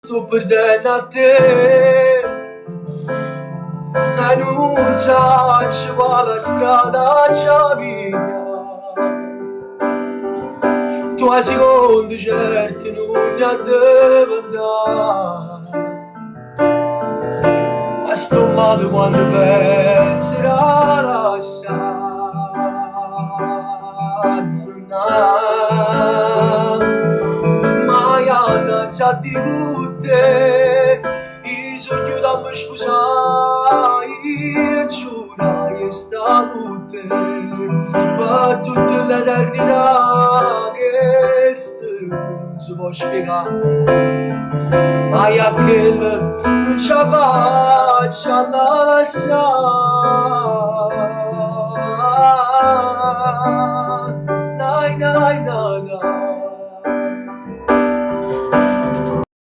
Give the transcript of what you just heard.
sto perdendo a te. E non so quale strada ci via. Tu hai secondi certi non ne devo andare. Ma sto male quando penserà lasciare. Ma io non so di tutte, i sogni da me sposare, giura che sta con te per tutta l'eternità che non si può spiegare. Ma io che non ce la faccio a lasciare.